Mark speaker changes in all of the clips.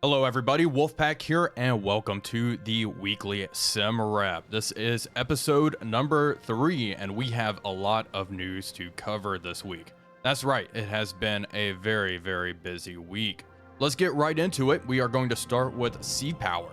Speaker 1: Hello everybody, Wolfpack here, and welcome to the weekly sim wrap. This is episode number 3, and we have a lot of news to cover this week. That's right, it has been a very busy week. Let's get right into it. We are going to start with Sea Power.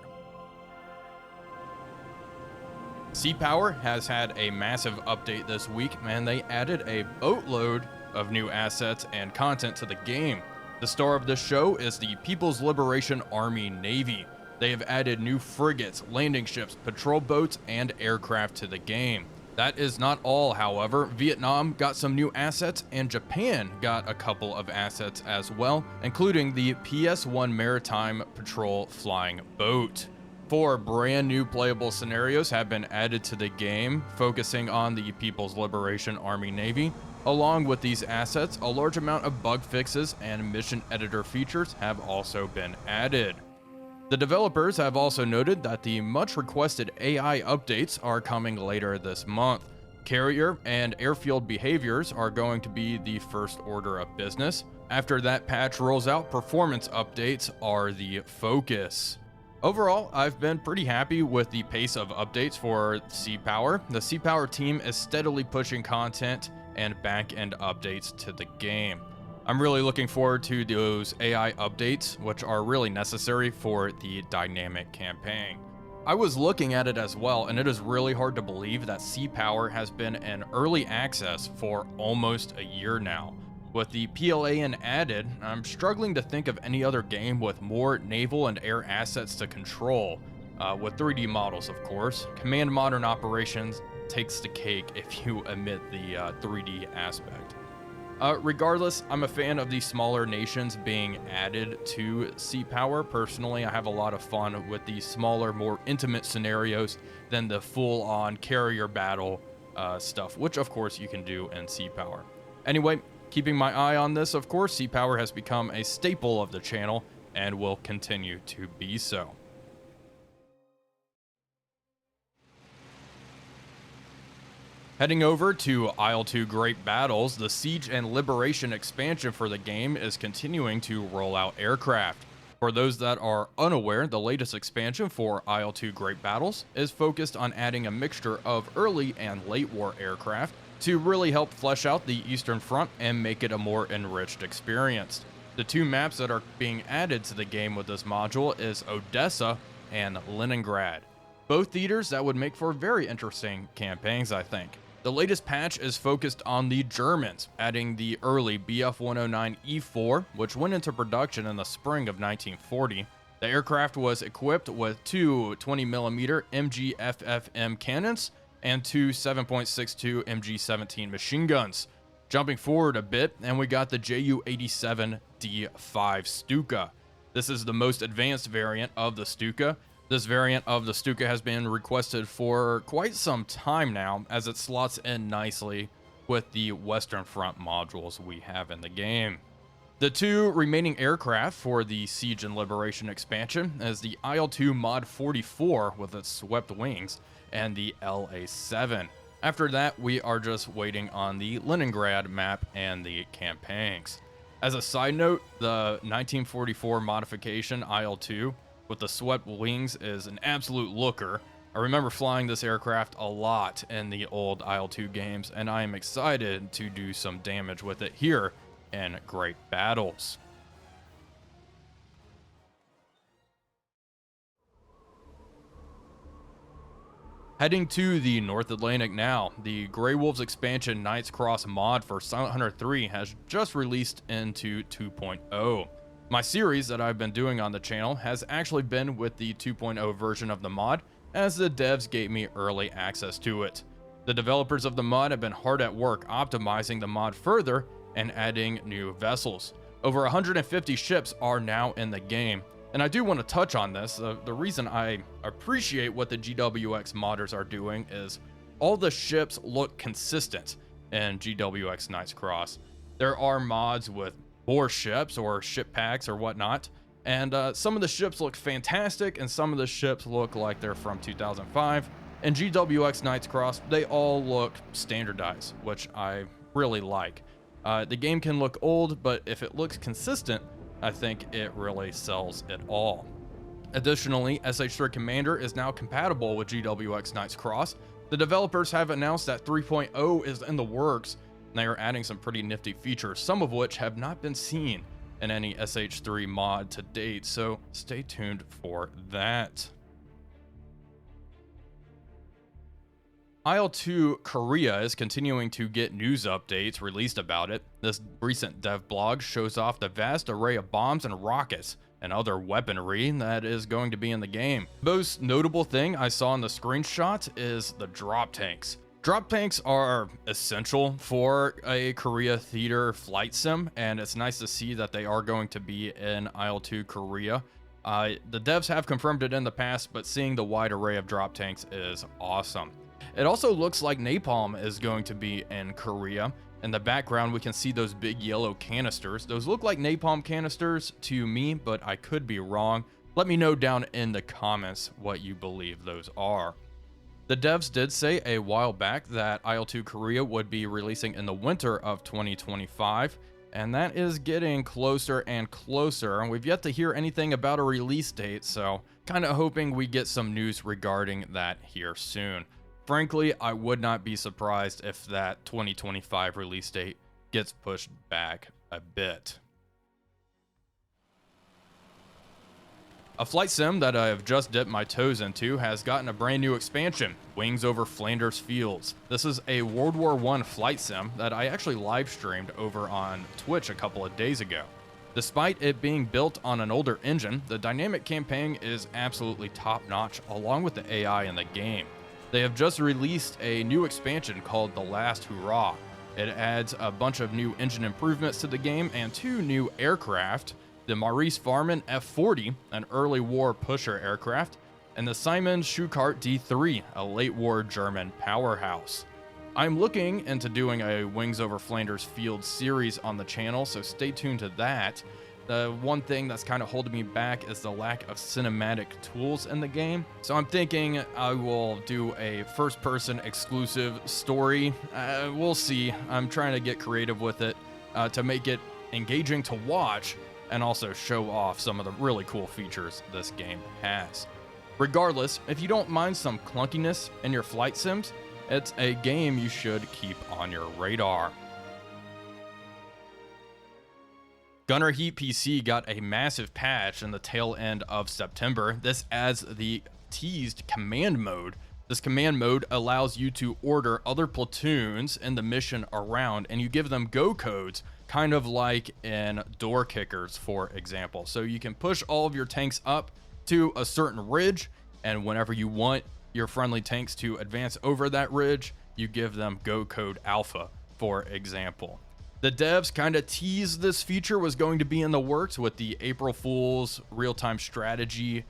Speaker 1: Sea Power has had a massive update this week, and they added a boatload of new assets and content to the game. The star of this show is the People's Liberation Army Navy. They have added new frigates, landing ships, patrol boats, and aircraft to the game. That is not all, however. Vietnam got some new assets, and Japan got a couple of assets as well, including the PS-1 Maritime Patrol flying boat. 4 brand new playable scenarios have been added to the game, focusing on the People's Liberation Army Navy. Along with these assets, a large amount of bug fixes and mission editor features have also been added. The developers have also noted that the much requested AI updates are coming later this month. Carrier and airfield behaviors are going to be the first order of business. After that patch rolls out, performance updates are the focus. Overall, I've been pretty happy with the pace of updates for Sea Power. The Sea Power team is steadily pushing content and back-end updates to the game. I'm really looking forward to those AI updates, which are really necessary for the dynamic campaign. I was looking at it as well, and it is really hard to believe that Sea Power has been in early access for almost a year now. With the PLAN added, I'm struggling to think of any other game with more naval and air assets to control, with 3D models of course. Command Modern Operations takes the cake if you omit the 3D aspect. Regardless, I'm a fan of the smaller nations being added to Sea Power. Personally, I have a lot of fun with the smaller, more intimate scenarios than the full-on carrier battle stuff, which of course you can do in Sea Power. Anyway, keeping my eye on this, of course, Sea Power has become a staple of the channel and will continue to be so. Heading over to IIIL Great Battles, the Siege and Liberation expansion for the game is continuing to roll out aircraft. For those that are unaware, the latest expansion for IIIL Great Battles is focused on adding a mixture of early and late war aircraft to really help flesh out the Eastern Front and make it a more enriched experience. The 2 maps that are being added to the game with this module is Odessa and Leningrad. Both theaters that would make for very interesting campaigns, I think. The latest patch is focused on the Germans, adding the early Bf-109E4, which went into production in the spring of 1940. The aircraft was equipped with 2 20mm MG-FFM cannons and 2 7.62 MG-17 machine guns. Jumping forward a bit, and we got the Ju-87D5 Stuka. This is the most advanced variant of the Stuka. This variant of the Stuka has been requested for quite some time now, as it slots in nicely with the Western Front modules we have in the game. The 2 remaining aircraft for the Siege and Liberation expansion is the IL-2 Mod 44 with its swept wings and the LA-7. After that, we are just waiting on the Leningrad map and the campaigns. As a side note, the 1944 modification IL-2 with the swept wings is an absolute looker. I remember flying this aircraft a lot in the old IL-2 games, and I am excited to do some damage with it here in Great Battles. Heading to the North Atlantic now, the Grey Wolves expansion Knights Cross mod for Silent Hunter 3 has just released into 2.0. My series that I've been doing on the channel has actually been with the 2.0 version of the mod, as the devs gave me early access to it. The developers of the mod have been hard at work optimizing the mod further and adding new vessels. Over 150 ships are now in the game, and I do want to touch on this. The reason I appreciate what the GWX modders are doing is all the ships look consistent in GWX Knights Cross. There are mods with more ships or ship packs or whatnot, and some of the ships look fantastic and some of the ships look like they're from 2005. And GWX Knights Cross, they all look standardized, which I really like. The game can look old, but if it looks consistent, I think it really sells it all. Additionally, SH3 Commander is now compatible with GWX Knights Cross. The developers have announced that 3.0 is in the works, and they are adding some pretty nifty features, some of which have not been seen in any SH3 mod to date, so stay tuned for that. IIIL Korea is continuing to get news updates released about it. This recent dev blog shows off the vast array of bombs and rockets and other weaponry that is going to be in the game. Most notable thing I saw in the screenshot is the drop tanks. Drop tanks are essential for a Korea theater flight sim, and it's nice to see that they are going to be in IIIL Korea. The devs have confirmed it in the past, but seeing the wide array of drop tanks is awesome. It also looks like napalm is going to be in Korea. In the background, we can see those big yellow canisters. Those look like napalm canisters to me, but I could be wrong. Let me know down in the comments what you believe those are. The devs did say a while back that IIIL Korea would be releasing in the winter of 2025, and that is getting closer and closer, and we've yet to hear anything about a release date, so kind of hoping we get some news regarding that here soon. Frankly, I would not be surprised if that 2025 release date gets pushed back a bit. A flight sim that I have just dipped my toes into has gotten a brand new expansion, Wings Over Flanders Fields. This is a World War I flight sim that I actually live streamed over on Twitch a couple of days ago. Despite it being built on an older engine, the dynamic campaign is absolutely top-notch along with the AI in the game. They have just released a new expansion called The Last Hurrah. It adds a bunch of new engine improvements to the game and 2 new aircraft, the Maurice Farman F-40, an early war pusher aircraft, and the Simon Schuckart D-3, a late war German powerhouse. I'm looking into doing a Wings Over Flanders Field series on the channel, so stay tuned to that. The one thing that's kind of holding me back is the lack of cinematic tools in the game. So I'm thinking I will do a first-person exclusive story. We'll see. I'm trying to get creative with it to make it engaging to watch and also show off some of the really cool features this game has. Regardless, if you don't mind some clunkiness in your flight sims, it's a game you should keep on your radar. GHPC got a massive patch in the tail end of September. This adds the teased command mode. This command mode allows you to order other platoons in the mission around, and you give them go codes, kind of like in Door Kickers, for example. So you can push all of your tanks up to a certain ridge, and whenever you want your friendly tanks to advance over that ridge, you give them go code alpha, for example. The devs kind of teased this feature was going to be in the works with the April Fool's real-time strategy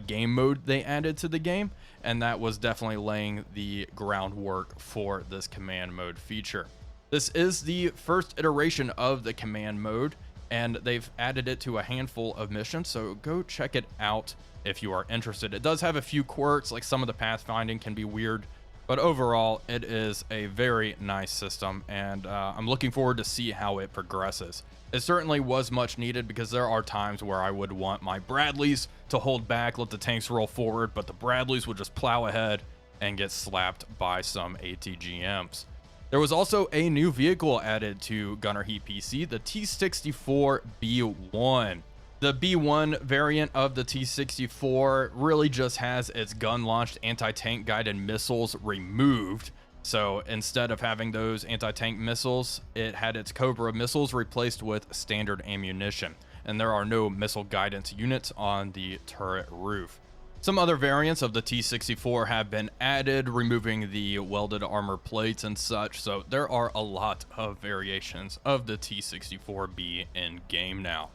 Speaker 1: game mode they added to the game, and that was definitely laying the groundwork for this command mode feature. This is the first iteration of the command mode, and they've added it to a handful of missions, so go check it out if you are interested. It does have a few quirks, like some of the pathfinding can be weird, but overall, it is a very nice system, and I'm looking forward to see how it progresses. It certainly was much needed because there are times where I would want my Bradleys to hold back, let the tanks roll forward, but the Bradleys would just plow ahead and get slapped by some ATGMs. There was also a new vehicle added to GHPC, the T-64B1. The B1 variant of the T-64 really just has its gun-launched anti-tank guided missiles removed. So instead of having those anti-tank missiles, it had its Cobra missiles replaced with standard ammunition. And there are no missile guidance units on the turret roof. Some other variants of the T-64 have been added, removing the welded armor plates and such. So there are a lot of variations of the T-64B in game now.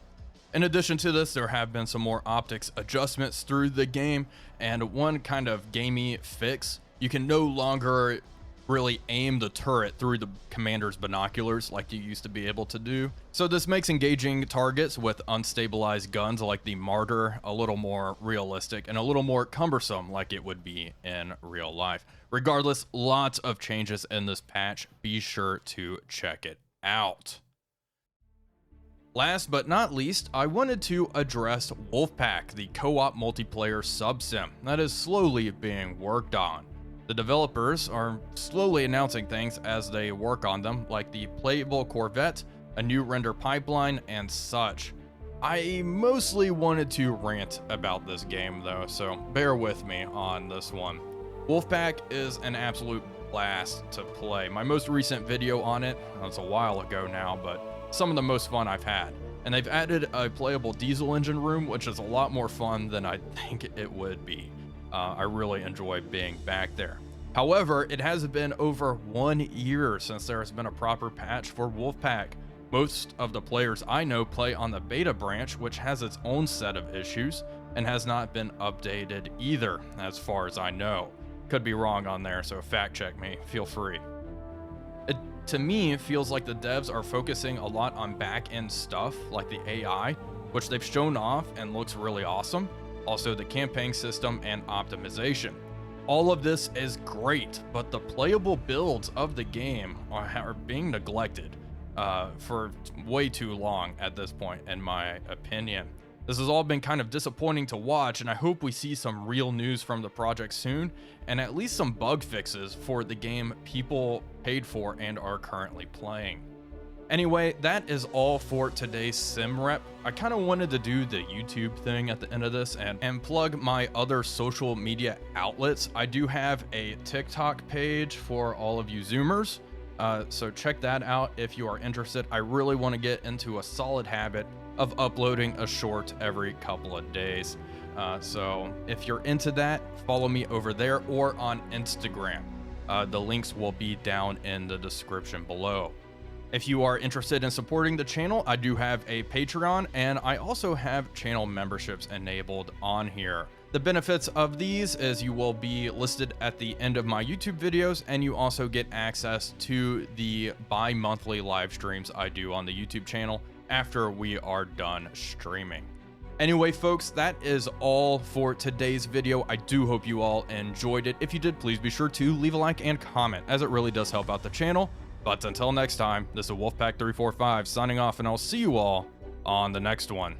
Speaker 1: In addition to this, there have been some more optics adjustments through the game, and one kind of gamey fix. You can no longer really aim the turret through the commander's binoculars like you used to be able to do. So this makes engaging targets with unstabilized guns like the Martyr a little more realistic and a little more cumbersome like it would be in real life. Regardless, lots of changes in this patch. Be sure to check it out. Last but not least, I wanted to address Wolfpack, the co-op multiplayer subsim that is slowly being worked on. The developers are slowly announcing things as they work on them, like the playable Corvette, a new render pipeline, and such. I mostly wanted to rant about this game though, so bear with me on this one. Wolfpack is an absolute blast to play. My most recent video on it, that's a while ago now, but some of the most fun I've had. And they've added a playable diesel engine room, which is a lot more fun than I think it would be. I really enjoy being back there. However, it has been over 1 year since there has been a proper patch for Wolfpack. Most of the players I know play on the beta branch, which has its own set of issues and has not been updated either, as far as I know. Could be wrong on there, so fact check me, feel free. To me, it feels like the devs are focusing a lot on back-end stuff like the AI, which they've shown off and looks really awesome. Also the campaign system and optimization. All of this is great, but the playable builds of the game are being neglected for way too long at this point, in my opinion. This has all been kind of disappointing to watch, and I hope we see some real news from the project soon, and at least some bug fixes for the game people paid for and are currently playing. Anyway, that is all for today's sim rep. I kind of wanted to do the YouTube thing at the end of this and plug my other social media outlets. I do have a TikTok page for all of you Zoomers, so check that out if you are interested. I really want to get into a solid habit of uploading a short every couple of days. So if you're into that, follow me over there or on Instagram. The links will be down in the description below. If you are interested in supporting the channel, I do have a Patreon, and I also have channel memberships enabled on here. The benefits of these is you will be listed at the end of my YouTube videos, and you also get access to the bi-monthly live streams I do on the YouTube channel after we are done streaming. Anyway, folks, that is all for today's video. I do hope you all enjoyed it. If you did, please be sure to leave a like and comment, as it really does help out the channel. But until next time, this is Wolfpack345 signing off, and I'll see you all on the next one.